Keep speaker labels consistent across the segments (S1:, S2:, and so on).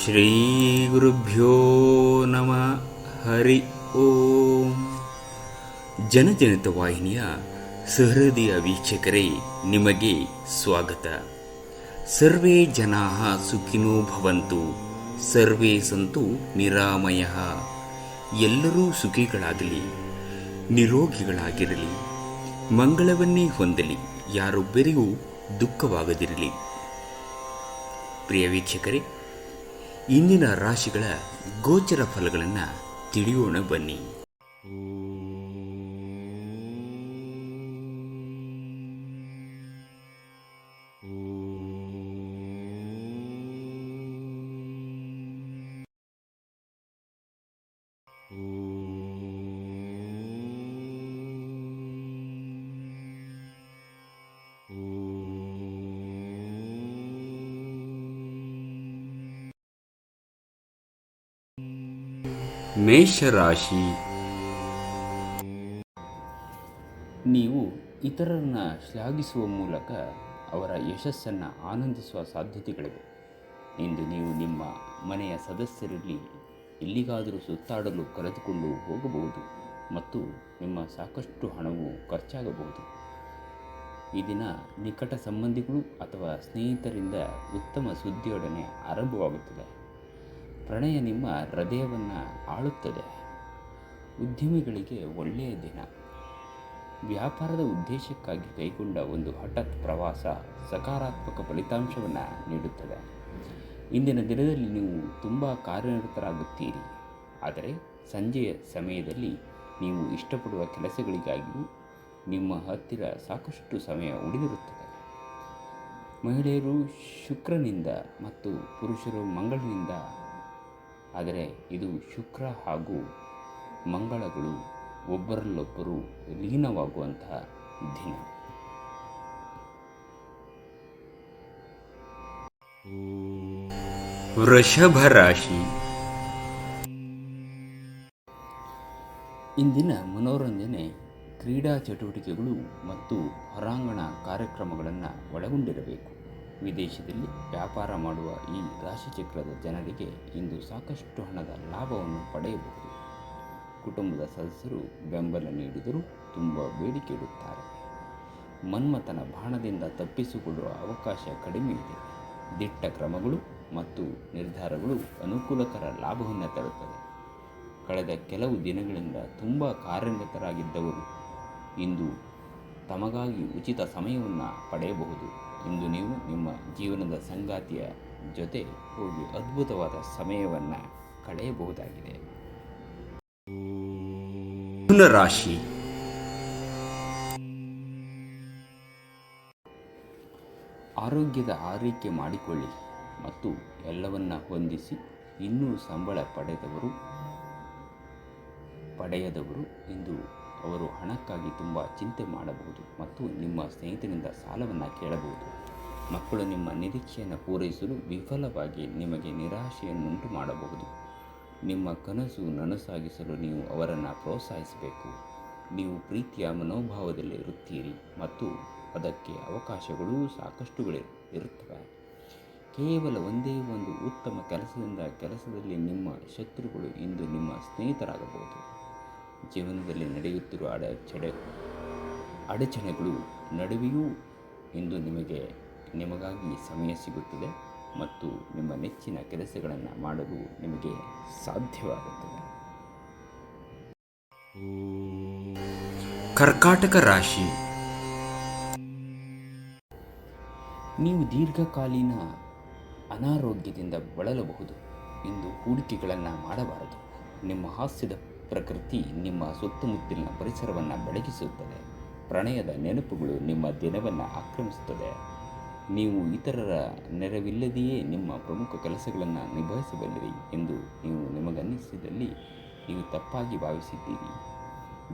S1: ಶ್ರೀ ಗುರುಭ್ಯೋ ನಮಃ. ಹರಿ ಓಂ. ಜನಜನಿತ ವಾಹಿನಿಯ ಸಹೃದಯ ವೀಕ್ಷಕರೇ, ನಿಮಗೆ ಸ್ವಾಗತ. ಸರ್ವೇ ಜನಾಃ ಸುಖಿನೋ ಭವಂತು, ಸರ್ವೇ ಸಂತು ನಿರಾಮಯಃ. ಎಲ್ಲರೂ ಸುಖಿಗಳಾಗಲಿ, ನಿರೋಗಿಗಳಾಗಿರಲಿ, ಮಂಗಳವನ್ನೇ ಹೊಂದಲಿ, ಯಾರೊಬ್ಬರಿಗೂ ದುಃಖವಾಗದಿರಲಿ. ಪ್ರಿಯ ವೀಕ್ಷಕರೇ, ಇಂದಿನ ರಾಶಿಗಳ ಗೋಚರ ಫಲಗಳನ್ನು ತಿಳಿಯೋಣ ಬನ್ನಿ. ಮೇಷರಾಶಿ. ನೀವು ಇತರರನ್ನ ಶ್ಲಾಘಿಸುವ ಮೂಲಕ ಅವರ ಯಶಸ್ಸನ್ನು ಆನಂದಿಸುವ ಸಾಧ್ಯತೆಗಳಿವೆ. ಇಂದು ನೀವು ನಿಮ್ಮ ಮನೆಯ ಸದಸ್ಯರಲ್ಲಿ ಎಲ್ಲಿಗಾದರೂ ಸುತ್ತಾಡಲು ಕರೆದುಕೊಂಡು ಹೋಗಬಹುದು ಮತ್ತು ನಿಮ್ಮ ಸಾಕಷ್ಟು ಹಣವು ಖರ್ಚಾಗಬಹುದು. ಈ ದಿನ ನಿಕಟ ಸಂಬಂಧಿಗಳು ಅಥವಾ ಸ್ನೇಹಿತರಿಂದ ಉತ್ತಮ ಸುದ್ದಿಯೊಡನೆ ಆರಂಭವಾಗುತ್ತದೆ. ಪ್ರಣಯ ನಿಮ್ಮ ಹೃದಯವನ್ನು ಆಳುತ್ತದೆ. ಉದ್ಯಮಿಗಳಿಗೆ ಒಳ್ಳೆಯ ದಿನ. ವ್ಯಾಪಾರದ ಉದ್ದೇಶಕ್ಕಾಗಿ ಕೈಗೊಂಡ ಒಂದು ಹಠಾತ್ ಪ್ರವಾಸ ಸಕಾರಾತ್ಮಕ ಫಲಿತಾಂಶವನ್ನು ನೀಡುತ್ತದೆ. ಇಂದಿನ ದಿನದಲ್ಲಿ ನೀವು ತುಂಬ ಕಾರ್ಯನಿರತರಾಗುತ್ತೀರಿ, ಆದರೆ ಸಂಜೆಯ ಸಮಯದಲ್ಲಿ ನೀವು ಇಷ್ಟಪಡುವ ಕೆಲಸಗಳಿಗಾಗಿಯೂ ನಿಮ್ಮ ಹತ್ತಿರ ಸಾಕಷ್ಟು ಸಮಯ ಉಳಿದಿರುತ್ತದೆ. ಮಹಿಳೆಯರು ಶುಕ್ರನಿಂದ ಮತ್ತು ಪುರುಷರು ಮಂಗಳನಿಂದ, ಆದರೆ ಇದು ಶುಕ್ರ ಹಾಗೂ ಮಂಗಳಗಳು ಒಬ್ಬರಲ್ಲೊಬ್ಬರು ಲೀನವಾಗುವಂತಹ ದಿನ. ವೃಷಭ ರಾಶಿ. ಇಂದಿನ ಮನೋರಂಜನೆ ಕ್ರೀಡಾ ಚಟುವಟಿಕೆಗಳು ಮತ್ತು ಹೊರಾಂಗಣ ಕಾರ್ಯಕ್ರಮಗಳನ್ನು ಒಳಗೊಂಡಿರಬೇಕು. ವಿದೇಶದಲ್ಲಿ ವ್ಯಾಪಾರ ಮಾಡುವ ಈ ರಾಶಿಚಕ್ರದ ಜನರಿಗೆ ಇಂದು ಸಾಕಷ್ಟು ಹಣದ ಲಾಭವನ್ನು ಪಡೆಯಬಹುದು. ಕುಟುಂಬದ ಸದಸ್ಯರು ಬೆಂಬಲ ನೀಡಿದರೂ ತುಂಬ ಬೇಡಿಕೆ ಇಡುತ್ತಾರೆ. ಮನ್ಮಥನ ಬಾಣದಿಂದ ತಪ್ಪಿಸಿಕೊಳ್ಳುವ ಅವಕಾಶ ಕಡಿಮೆ ಇದೆ. ದಿಟ್ಟ ಕ್ರಮಗಳು ಮತ್ತು ನಿರ್ಧಾರಗಳು ಅನುಕೂಲಕರ ಲಾಭವನ್ನು ತರುತ್ತದೆ. ಕಳೆದ ಕೆಲವು ದಿನಗಳಿಂದ ತುಂಬ ಕಾರ್ಯನಿರತರಾಗಿದ್ದವರು ಇಂದು ತಮಗಾಗಿ ಉಚಿತ ಸಮಯವನ್ನು ಪಡೆಯಬಹುದು. ಇಂದು ನೀವು ನಿಮ್ಮ ಜೀವನದ ಸಂಗಾತಿಯ ಜೊತೆ ಹೋಗಿ ಅದ್ಭುತವಾದ ಸಮಯವನ್ನು ಕಳೆಯಬಹುದಾಗಿದೆ. ಮಿಥುನ ರಾಶಿ. ಆರೋಗ್ಯದ ಆರೈಕೆ ಮಾಡಿಕೊಳ್ಳಿ ಮತ್ತು ಎಲ್ಲವನ್ನ ಹೊಂದಿಸಿ. ಇನ್ನೂ ಸಂಬಳ ಪಡೆಯದವರು ಇಂದು ಅವರು ಹಣಕ್ಕಾಗಿ ತುಂಬ ಚಿಂತೆ ಮಾಡಬಹುದು ಮತ್ತು ನಿಮ್ಮ ಸ್ನೇಹಿತನಿಂದ ಸಾಲವನ್ನು ಕೇಳಬಹುದು. ಮಕ್ಕಳು ನಿಮ್ಮ ನಿರೀಕ್ಷೆಯನ್ನು ಪೂರೈಸಲು ವಿಫಲವಾಗಿ ನಿಮಗೆ ನಿರಾಶೆಯನ್ನುಂಟು ಮಾಡಬಹುದು. ನಿಮ್ಮ ಕನಸು ನನಸಾಗಿಸಲು ನೀವು ಅವರನ್ನು ಪ್ರೋತ್ಸಾಹಿಸಬೇಕು. ನೀವು ಪ್ರೀತಿಯ ಮನೋಭಾವದಲ್ಲಿ ಇರುತ್ತೀರಿ ಮತ್ತು ಅದಕ್ಕೆ ಅವಕಾಶಗಳೂ ಸಾಕಷ್ಟುಗಳಿರುತ್ತವೆ. ಕೇವಲ ಒಂದೇ ಒಂದು ಉತ್ತಮ ಕೆಲಸದಿಂದ ಕೆಲಸದಲ್ಲಿ ನಿಮ್ಮ ಶತ್ರುಗಳು ಇಂದು ನಿಮ್ಮ ಸ್ನೇಹಿತರಾಗಬಹುದು. ಜೀವನದಲ್ಲಿ ನಡೆಯುತ್ತಿರುವ ಅಡಚಣೆಗಳು ನಡುವೆಯೂ ಇಂದು ನಿಮಗಾಗಿ ಸಮಯ ಸಿಗುತ್ತದೆ ಮತ್ತು ನಿಮ್ಮ ನೆಚ್ಚಿನ ಕೆಲಸಗಳನ್ನು ಮಾಡಲು ನಿಮಗೆ ಸಾಧ್ಯವಾಗುತ್ತದೆ. ಕರ್ಕಾಟಕ ರಾಶಿ. ನೀವು ದೀರ್ಘಕಾಲೀನ ಅನಾರೋಗ್ಯದಿಂದ ಬಳಲಬಹುದು. ಇಂದು ಹೂಡಿಕೆಗಳನ್ನು ಮಾಡಬಾರದು. ನಿಮ್ಮ ಹಾಸ್ಯದ ಪ್ರಕೃತಿ ನಿಮ್ಮ ಸುತ್ತಮುತ್ತಲಿನ ಪರಿಸರವನ್ನು ಬೆಳಗಿಸುತ್ತದೆ. ಪ್ರಣಯದ ನೆನಪುಗಳು ನಿಮ್ಮ ದಿನವನ್ನು ಆಕ್ರಮಿಸುತ್ತದೆ. ನೀವು ಇತರರ ನೆರವಿಲ್ಲದೆಯೇ ನಿಮ್ಮ ಪ್ರಮುಖ ಕೆಲಸಗಳನ್ನು ನಿಭಾಯಿಸಬಲ್ಲಿರಿ ಎಂದು ನಿಮಗನ್ನಿಸಿದಲ್ಲಿ ನೀವು ತಪ್ಪಾಗಿ ಭಾವಿಸಿದ್ದೀರಿ.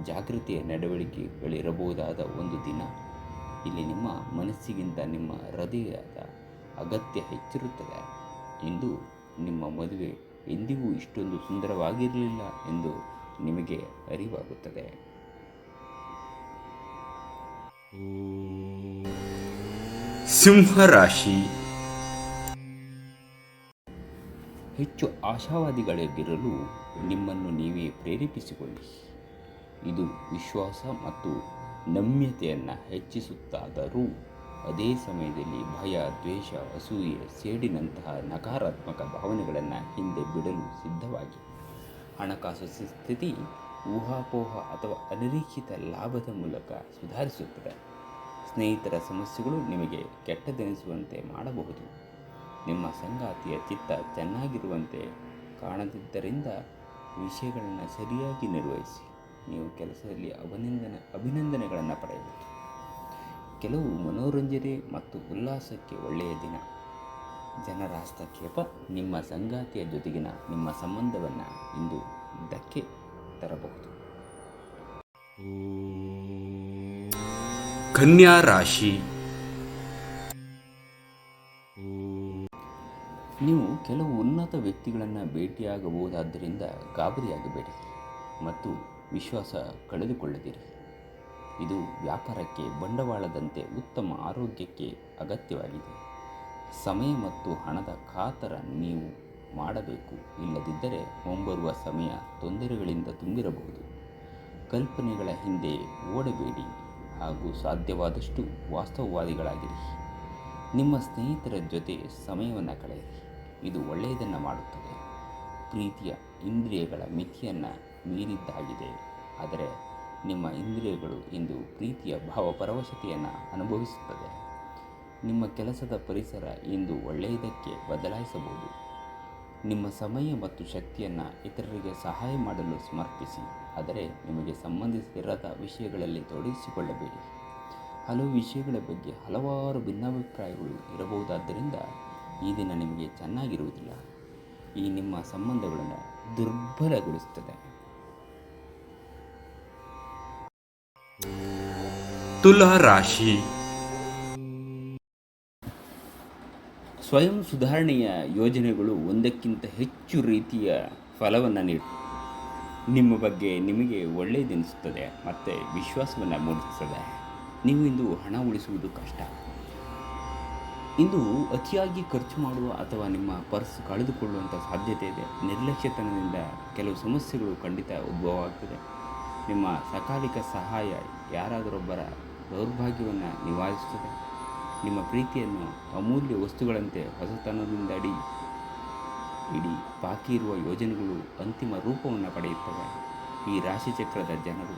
S1: ಜಾಗೃತಿಯ ನಡವಳಿಕೆಗಳಿರಬಹುದಾದ ಒಂದು ದಿನ. ಇಲ್ಲಿ ನಿಮ್ಮ ಮನಸ್ಸಿಗಿಂತ ನಿಮ್ಮ ಹೃದಯದ ಅಗತ್ಯ ಹೆಚ್ಚಿರುತ್ತದೆ. ಇಂದು ನಿಮ್ಮ ಮದುವೆ ಎಂದಿಗೂ ಇಷ್ಟೊಂದು ಸುಂದರವಾಗಿರಲಿಲ್ಲ ಎಂದು ನಿಮಗೆ ಅರಿವಾಗುತ್ತದೆ. ಸಿಂಹರಾಶಿ. ಹೆಚ್ಚು ಆಶಾವಾದಿಗಳಾಗಿರಲು ನಿಮ್ಮನ್ನು ನೀವೇ ಪ್ರೇರೇಪಿಸಿಕೊಳ್ಳಿ. ಇದು ವಿಶ್ವಾಸ ಮತ್ತು ನಮ್ಯತೆಯನ್ನು ಹೆಚ್ಚಿಸುತ್ತಾದರೂ ಅದೇ ಸಮಯದಲ್ಲಿ ಭಯ, ದ್ವೇಷ, ಅಸೂಯೆ, ಸೇಡಿನಂತಹ ನಕಾರಾತ್ಮಕ ಭಾವನೆಗಳನ್ನು ಹಿಂದೆ ಬಿಡಲು ಸಿದ್ಧವಾಗಿ. ಹಣಕಾಸು ಸ್ಥಿತಿ ಊಹಾಪೋಹ ಅಥವಾ ಅನಿರೀಕ್ಷಿತ ಲಾಭದ ಮೂಲಕ ಸುಧಾರಿಸುತ್ತದೆ. ಸ್ನೇಹಿತರ ಸಮಸ್ಯೆಗಳು ನಿಮಗೆ ಕೆಟ್ಟದೆನಿಸುವಂತೆ ಮಾಡಬಹುದು. ನಿಮ್ಮ ಸಂಗಾತಿಯ ಚಿತ್ತ ಚೆನ್ನಾಗಿರುವಂತೆ ಕಾಣದಿದ್ದರಿಂದ ವಿಷಯಗಳನ್ನು ಸರಿಯಾಗಿ ನಿರ್ವಹಿಸಿ. ನೀವು ಕೆಲಸದಲ್ಲಿ ಅಭಿನಂದನೆಗಳನ್ನು ಪಡೆಯಬಹುದು. ಕೆಲವು ಮನೋರಂಜನೆ ಮತ್ತು ಉಲ್ಲಾಸಕ್ಕೆ ಒಳ್ಳೆಯ ದಿನ. ಜನರ ಹಸ್ತಕ್ಷೇಪ ನಿಮ್ಮ ಸಂಗಾತಿಯ ಜೊತೆಗಿನ ನಿಮ್ಮ ಸಂಬಂಧವನ್ನು ಇಂದು ಧಕ್ಕೆ ತರಬಹುದು. ಕನ್ಯಾ ರಾಶಿ. ನೀವು ಕೆಲವು ಉನ್ನತ ವ್ಯಕ್ತಿಗಳನ್ನು ಭೇಟಿಯಾಗಬಹುದಾದ್ದರಿಂದ ಗಾಬರಿಯಾಗಬೇಡಿ ಮತ್ತು ವಿಶ್ವಾಸ ಕಳೆದುಕೊಳ್ಳದಿರಿ. ಇದು ವ್ಯಾಪಾರಕ್ಕೆ ಬಂಡವಾಳದಂತೆ ಉತ್ತಮ ಆರೋಗ್ಯಕ್ಕೆ ಅಗತ್ಯವಾಗಿದೆ. ಸಮಯ ಮತ್ತು ಹಣದ ಕಾತರ ನೀವು ಮಾಡಬೇಕು, ಇಲ್ಲದಿದ್ದರೆ ಮುಂಬರುವ ಸಮಯ ತೊಂದರೆಗಳಿಂದ ತುಂಬಿರಬಹುದು. ಕಲ್ಪನೆಗಳ ಹಿಂದೆ ಓಡಬೇಡಿ ಹಾಗೂ ಸಾಧ್ಯವಾದಷ್ಟು ವಾಸ್ತವವಾದಿಗಳಾಗಿರಿ. ನಿಮ್ಮ ಸ್ನೇಹಿತರ ಜೊತೆ ಸಮಯವನ್ನು ಕಳೆಯಿರಿ, ಇದು ಒಳ್ಳೆಯದನ್ನು ಮಾಡುತ್ತದೆ. ಪ್ರೀತಿಯ ಇಂದ್ರಿಯಗಳ ಮಿತಿಯನ್ನು ಮೀರಿದ್ದಾಗಿದೆ, ಆದರೆ ನಿಮ್ಮ ಇಂದ್ರಿಯಗಳು ಇಂದು ಪ್ರೀತಿಯ ಭಾವಪರವಶತೆಯನ್ನು ಅನುಭವಿಸುತ್ತದೆ. ನಿಮ್ಮ ಕೆಲಸದ ಪರಿಸರ ಇಂದು ಒಳ್ಳೆಯದಕ್ಕೆ ಬದಲಾಯಿಸಬಹುದು. ನಿಮ್ಮ ಸಮಯ ಮತ್ತು ಶಕ್ತಿಯನ್ನು ಇತರರಿಗೆ ಸಹಾಯ ಮಾಡಲು ಸಮರ್ಪಿಸಿ, ಆದರೆ ನಿಮಗೆ ಸಂಬಂಧಿಸಿರದ ವಿಷಯಗಳಲ್ಲಿ ತೊಡಗಿಸಿಕೊಳ್ಳಬೇಡಿ. ಹಲವು ವಿಷಯಗಳ ಬಗ್ಗೆ ಹಲವಾರು ಭಿನ್ನಾಭಿಪ್ರಾಯಗಳು ಇರಬಹುದಾದ್ದರಿಂದ ಈ ದಿನ ನಿಮಗೆ ಚೆನ್ನಾಗಿರುವುದಿಲ್ಲ. ಈ ನಿಮ್ಮ ಸಂಬಂಧಗಳನ್ನು ದುರ್ಬಲಗೊಳಿಸುತ್ತದೆ. ತುಲಾ ರಾಶಿ. ಸ್ವಯಂ ಸುಧಾರಣೆಯ ಯೋಜನೆಗಳು ಒಂದಕ್ಕಿಂತ ಹೆಚ್ಚು ರೀತಿಯ ಫಲವನ್ನು ನೀಡುತ್ತವೆ. ನಿಮ್ಮ ಬಗ್ಗೆ ನಿಮಗೆ ಒಳ್ಳೆಯದೆನಿಸುತ್ತದೆ ಮತ್ತು ವಿಶ್ವಾಸವನ್ನು ಮೂಡಿಸುತ್ತದೆ. ನೀವು ಇಂದು ಹಣ ಉಳಿಸುವುದು ಕಷ್ಟ. ಇಂದು ಅತಿಯಾಗಿ ಖರ್ಚು ಮಾಡುವ ಅಥವಾ ನಿಮ್ಮ ಪರ್ಸ್ ಕಳೆದುಕೊಳ್ಳುವಂಥ ಸಾಧ್ಯತೆ ಇದೆ. ನಿರ್ಲಕ್ಷ್ಯತನದಿಂದ ಕೆಲವು ಸಮಸ್ಯೆಗಳು ಖಂಡಿತ ಉದ್ಭವ ಆಗ್ತದೆ. ನಿಮ್ಮ ಸಕಾಲಿಕ ಸಹಾಯ ಯಾರಾದರೊಬ್ಬರ ದೌರ್ಭಾಗ್ಯವನ್ನು ನಿವಾರಿಸುತ್ತದೆ. ನಿಮ್ಮ ಪ್ರೀತಿಯನ್ನು ಅಮೂಲ್ಯ ವಸ್ತುಗಳಂತೆ ಹೊಸತನದಿಂದ ಇಡೀ ಬಾಕಿ ಇರುವ ಯೋಜನೆಗಳು ಅಂತಿಮ ರೂಪವನ್ನು ಪಡೆಯುತ್ತವೆ. ಈ ರಾಶಿಚಕ್ರದ ಜನರು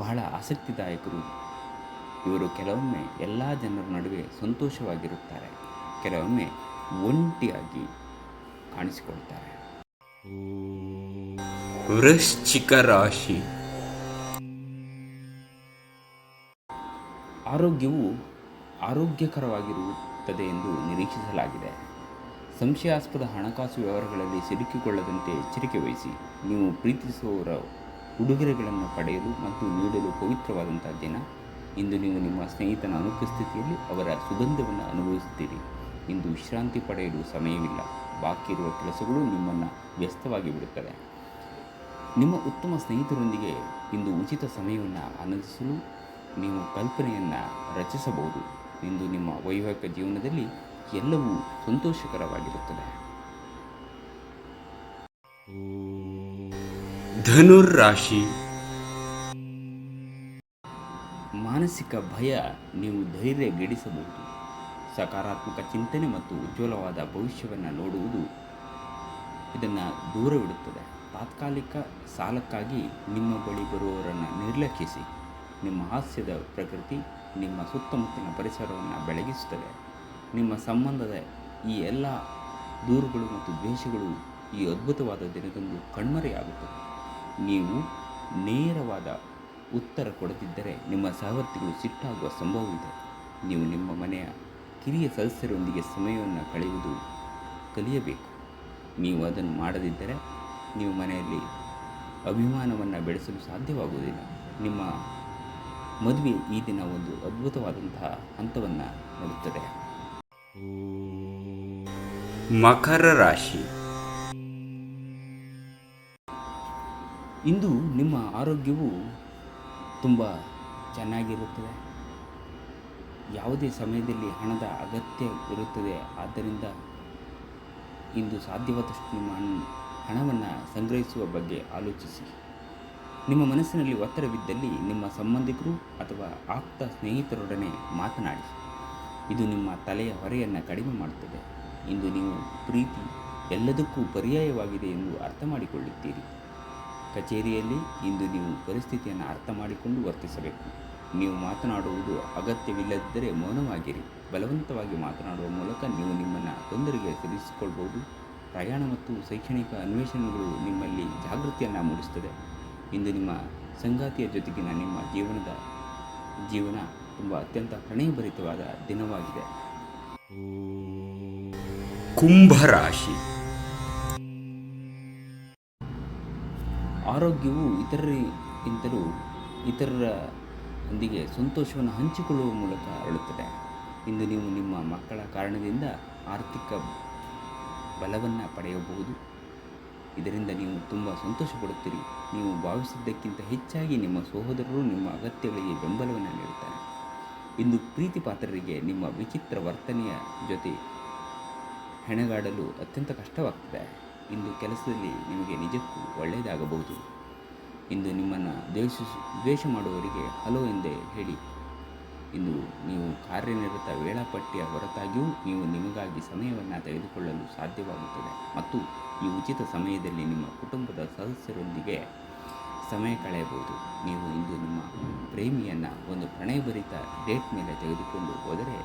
S1: ಬಹಳ ಆಸಕ್ತಿದಾಯಕರು. ಇವರು ಕೆಲವೊಮ್ಮೆ ಎಲ್ಲ ಜನರ ನಡುವೆ ಸಂತೋಷವಾಗಿರುತ್ತಾರೆ, ಕೆಲವೊಮ್ಮೆ ಒಂಟಿಯಾಗಿ ಕಾಣಿಸಿಕೊಳ್ತಾರೆ. ವೃಶ್ಚಿಕ ರಾಶಿ. ಆರೋಗ್ಯವು ಆರೋಗ್ಯಕರವಾಗಿರುತ್ತದೆ ಎಂದು ನಿರೀಕ್ಷಿಸಲಾಗಿದೆ. ಸಂಶಯಾಸ್ಪದ ಹಣಕಾಸು ವ್ಯವಹಾರಗಳಲ್ಲಿ ಸಿಲುಕಿಕೊಳ್ಳದಂತೆ ಎಚ್ಚರಿಕೆ ವಹಿಸಿ. ನೀವು ಪ್ರೀತಿಸುವವರ ಉಡುಗೊರೆಗಳನ್ನು ಪಡೆಯಲು ಮತ್ತು ನೀಡಲು ಪವಿತ್ರವಾದಂಥ ದಿನ. ಇಂದು ನೀವು ನಿಮ್ಮ ಸ್ನೇಹಿತನ ಅನುಪಸ್ಥಿತಿಯಲ್ಲಿ ಅವರ ಸುಗಂಧವನ್ನು ಅನುಭವಿಸುತ್ತೀರಿ. ಇಂದು ವಿಶ್ರಾಂತಿ ಪಡೆಯಲು ಸಮಯವಿಲ್ಲ. ಬಾಕಿ ಇರುವ ಕೆಲಸಗಳು ನಿಮ್ಮನ್ನು ವ್ಯಸ್ತವಾಗಿ ಬಿಡುತ್ತವೆ. ನಿಮ್ಮ ಉತ್ತಮ ಸ್ನೇಹಿತರೊಂದಿಗೆ ಇಂದು ಉಚಿತ ಸಮಯವನ್ನು ಆನಂದಿಸಲು ನೀವು ಕಲ್ಪನೆಯನ್ನು ರಚಿಸಬಹುದು. ಇಂದು ನಿಮ್ಮ ವೈವಾಹಿಕ ಜೀವನದಲ್ಲಿ ಎಲ್ಲವೂ ಸಂತೋಷಕರವಾಗಿರುತ್ತದೆ. ಧನುರಾಶಿ. ಮಾನಸಿಕ ಭಯ ನೀವು ಧೈರ್ಯಗೆಡಿಸಬಹುದು. ಸಕಾರಾತ್ಮಕ ಚಿಂತನೆ ಮತ್ತು ಉಜ್ವಲವಾದ ಭವಿಷ್ಯವನ್ನು ನೋಡುವುದು ಇದನ್ನು ದೂರವಿಡುತ್ತದೆ. ತಾತ್ಕಾಲಿಕ ಸಾಲಕ್ಕಾಗಿ ನಿಮ್ಮ ಬಳಿ ಬರುವವರನ್ನು ನಿರ್ಲಕ್ಷಿಸಿ. ನಿಮ್ಮ ಹಾಸ್ಯದ ಪ್ರಕೃತಿ ನಿಮ್ಮ ಸುತ್ತಮುತ್ತಲಿನ ಪರಿಸರವನ್ನು ಬೆಳಗಿಸುತ್ತದೆ. ನಿಮ್ಮ ಸಂಬಂಧದ ಈ ಎಲ್ಲ ದೂರುಗಳು ಮತ್ತು ದ್ವೇಷಗಳು ಈ ಅದ್ಭುತವಾದ ದಿನದಂದು ಕಣ್ಮರೆಯಾಗುತ್ತದೆ. ನೀವು ನೇರವಾದ ಉತ್ತರ ಕೊಡದಿದ್ದರೆ ನಿಮ್ಮ ಸಹವರ್ತಿಗಳು ಸಿಟ್ಟಾಗುವ ಸಂಭವವಿದೆ. ನೀವು ನಿಮ್ಮ ಮನೆಯ ಕಿರಿಯ ಸದಸ್ಯರೊಂದಿಗೆ ಸಮಯವನ್ನು ಕಳೆಯುವುದು ಕಲಿಯಬೇಕು. ನೀವು ಅದನ್ನು ಮಾಡದಿದ್ದರೆ ನೀವು ಮನೆಯಲ್ಲಿ ಅಭಿಮಾನವನ್ನು ಬೆಳೆಸಲು ಸಾಧ್ಯವಾಗುವುದಿಲ್ಲ. ನಿಮ್ಮ ಮದುವೆ ಈ ದಿನ ಒಂದು ಅದ್ಭುತವಾದಂತಹ ಹಂತವನ್ನು ನೋಡುತ್ತದೆ. ಮಕರ ರಾಶಿ. ಇಂದು ನಿಮ್ಮ ಆರೋಗ್ಯವು ತುಂಬ ಚೆನ್ನಾಗಿರುತ್ತದೆ. ಯಾವುದೇ ಸಮಯದಲ್ಲಿ ಹಣದ ಅಗತ್ಯ ಇರುತ್ತದೆ. ಆದ್ದರಿಂದ ಇಂದು ಸಾಧ್ಯವಾದಷ್ಟು ನಿಮ್ಮ ಹಣವನ್ನು ಸಂಗ್ರಹಿಸುವ ಬಗ್ಗೆ ಆಲೋಚಿಸಿ. ನಿಮ್ಮ ಮನಸ್ಸಿನಲ್ಲಿ ಒತ್ತಡವಿದ್ದಲ್ಲಿ ನಿಮ್ಮ ಸಂಬಂಧಿಕರು ಅಥವಾ ಆಪ್ತ ಸ್ನೇಹಿತರೊಡನೆ ಮಾತನಾಡಿ. ಇದು ನಿಮ್ಮ ತಲೆಯ ಹೊರೆಯನ್ನು ಕಡಿಮೆ ಮಾಡುತ್ತದೆ. ಇಂದು ನೀವು ಪ್ರೀತಿ ಎಲ್ಲದಕ್ಕೂ ಪರ್ಯಾಯವಾಗಿದೆ ಎಂದು ಅರ್ಥ ಮಾಡಿಕೊಳ್ಳುತ್ತೀರಿ. ಕಚೇರಿಯಲ್ಲಿ ಇಂದು ನೀವು ಪರಿಸ್ಥಿತಿಯನ್ನು ಅರ್ಥ ಮಾಡಿಕೊಂಡು ವರ್ತಿಸಬೇಕು. ನೀವು ಮಾತನಾಡುವುದು ಅಗತ್ಯವಿಲ್ಲದಿದ್ದರೆ ಮೌನವಾಗಿರಿ. ಬಲವಂತವಾಗಿ ಮಾತನಾಡುವ ಮೂಲಕ ನೀವು ನಿಮ್ಮನ್ನು ತೊಂದರೆಗೆ ಸಿಲುಕಿಸಿಕೊಳ್ಳಬಹುದು. ಪ್ರಯಾಣ ಮತ್ತು ಶೈಕ್ಷಣಿಕ ಅನ್ವೇಷಣೆಗಳು ನಿಮ್ಮಲ್ಲಿ ಜಾಗೃತಿಯನ್ನು ಮೂಡಿಸುತ್ತದೆ. ಇಂದು ನಿಮ್ಮ ಸಂಗಾತಿಯ ಜೊತೆಗಿನ ನಿಮ್ಮ ಜೀವನ ತುಂಬ ಅತ್ಯಂತ ಪ್ರಣಯಭರಿತವಾದ ದಿನವಾಗಿದೆ. ಕುಂಭರಾಶಿ. ಆರೋಗ್ಯವು ಇತರರೊಂದಿಗೆ ಸಂತೋಷವನ್ನು ಹಂಚಿಕೊಳ್ಳುವ ಮೂಲಕ ಅರಳುತ್ತದೆ. ಇಂದು ನೀವು ನಿಮ್ಮ ಮಕ್ಕಳ ಕಾರಣದಿಂದ ಆರ್ಥಿಕ ಬಲವನ್ನು ಪಡೆಯಬಹುದು. ಇದರಿಂದ ನೀವು ತುಂಬ ಸಂತೋಷ ಪಡುತ್ತೀರಿ. ನೀವು ಭಾವಿಸಿದ್ದಕ್ಕಿಂತ ಹೆಚ್ಚಾಗಿ ನಿಮ್ಮ ಸಹೋದರರು ನಿಮ್ಮ ಅಗತ್ಯಗಳಿಗೆ ಬೆಂಬಲವನ್ನು ನೀಡುತ್ತಾರೆ. ಇಂದು ಪ್ರೀತಿ ಪಾತ್ರರಿಗೆ ನಿಮ್ಮ ವಿಚಿತ್ರ ವರ್ತನೆಯ ಜೊತೆ ಹೆಣಗಾಡಲು ಅತ್ಯಂತ ಕಷ್ಟವಾಗ್ತದೆ. ಇಂದು ಕೆಲಸದಲ್ಲಿ ನಿಮಗೆ ನಿಜಕ್ಕೂ ಒಳ್ಳೆಯದಾಗಬಹುದು. ಇಂದು ನಿಮ್ಮನ್ನು ದ್ವೇಷ ಮಾಡುವವರಿಗೆ ಹಲೋ ಎಂದೇ ಹೇಳಿ. ಇಂದು ನೀವು ಕಾರ್ಯನಿರತ ವೇಳಾಪಟ್ಟಿಯ ಹೊರತಾಗಿಯೂ ನೀವು ನಿಮಗಾಗಿ ಸಮಯವನ್ನು ತೆಗೆದುಕೊಳ್ಳಲು ಸಾಧ್ಯವಾಗುತ್ತದೆ ಮತ್ತು ಈ ಉಚಿತ ಸಮಯದಲ್ಲಿ ನಿಮ್ಮ ಕುಟುಂಬದ ಸದಸ್ಯರೊಂದಿಗೆ ಸಮಯ ಕಳೆಯಬಹುದು. ನೀವು ಇಂದು ನಿಮ್ಮ ಪ್ರೇಮಿಯನ್ನು ಒಂದು ಪ್ರಣಯಭರಿತ ಡೇಟ್ ಮೇಲೆ ತೆಗೆದುಕೊಂಡು ಹೋದರೆ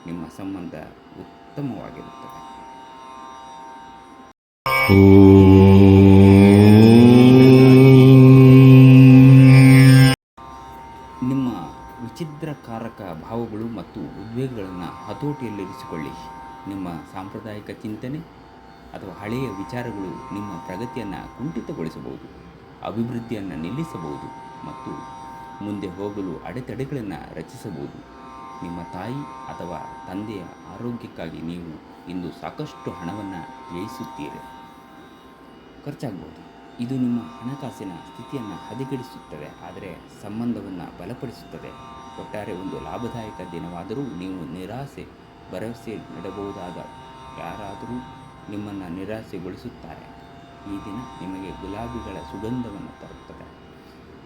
S1: ನಿಮ್ಮ ಸಂಬಂಧ ಉತ್ತಮವಾಗಿರುತ್ತದೆ. ನಿಮ್ಮ ವಿಚಿತ್ರಕಾರಕ ಭಾವಗಳು ಮತ್ತು ಉದ್ವೇಗಗಳನ್ನು ಹತೋಟಿಯಲ್ಲಿರಿಸಿಕೊಳ್ಳಿ. ನಿಮ್ಮ ಸಾಂಪ್ರದಾಯಿಕ ಚಿಂತನೆ ಅಥವಾ ಹಳೆಯ ವಿಚಾರಗಳು ನಿಮ್ಮ ಪ್ರಗತಿಯನ್ನು ಕುಂಠಿತಗೊಳಿಸಬಹುದು, ಅಭಿವೃದ್ಧಿಯನ್ನು ನಿಲ್ಲಿಸಬಹುದು ಮತ್ತು ಮುಂದೆ ಹೋಗಲು ಅಡೆತಡೆಗಳನ್ನು ರಚಿಸಬಹುದು. ನಿಮ್ಮ ತಾಯಿ ಅಥವಾ ತಂದೆಯ ಆರೋಗ್ಯಕ್ಕಾಗಿ ನೀವು ಇಂದು ಸಾಕಷ್ಟು ಹಣವನ್ನು ವ್ಯಯಿಸುತ್ತೀರಿ. ಖರ್ಚಾಗಬಹುದು. ಇದು ನಿಮ್ಮ ಹಣಕಾಸಿನ ಸ್ಥಿತಿಯನ್ನು ಹದಗೆಡಿಸುತ್ತದೆ, ಆದರೆ ಸಂಬಂಧವನ್ನು ಬಲಪಡಿಸುತ್ತದೆ. ಒಟ್ಟಾರೆ ಒಂದು ಲಾಭದಾಯಕ ದಿನವಾದರೂ ನೀವು ಭರವಸೆ ನೀಡಬಹುದಾದ ಯಾರಾದರೂ ನಿಮ್ಮನ್ನು ನಿರಾಸೆಗೊಳಿಸುತ್ತಾರೆ. ಈ ದಿನ ನಿಮಗೆ ಗುಲಾಬಿಗಳ ಸುಗಂಧವನ್ನು ತರುತ್ತದೆ.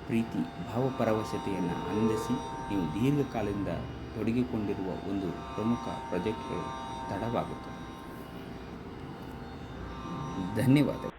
S1: ಪ್ರೀತಿ ಭಾವಪರವಶತೆಯನ್ನು ಆನಂದಿಸಿ. ನೀವು ದೀರ್ಘಕಾಲದಿಂದ ತೊಡಗಿಕೊಂಡಿರುವ ಒಂದು ಪ್ರಮುಖ ಪ್ರಾಜೆಕ್ಟ್ಗಳು ತಡವಾಗುತ್ತದೆ. ಧನ್ಯವಾದಗಳು.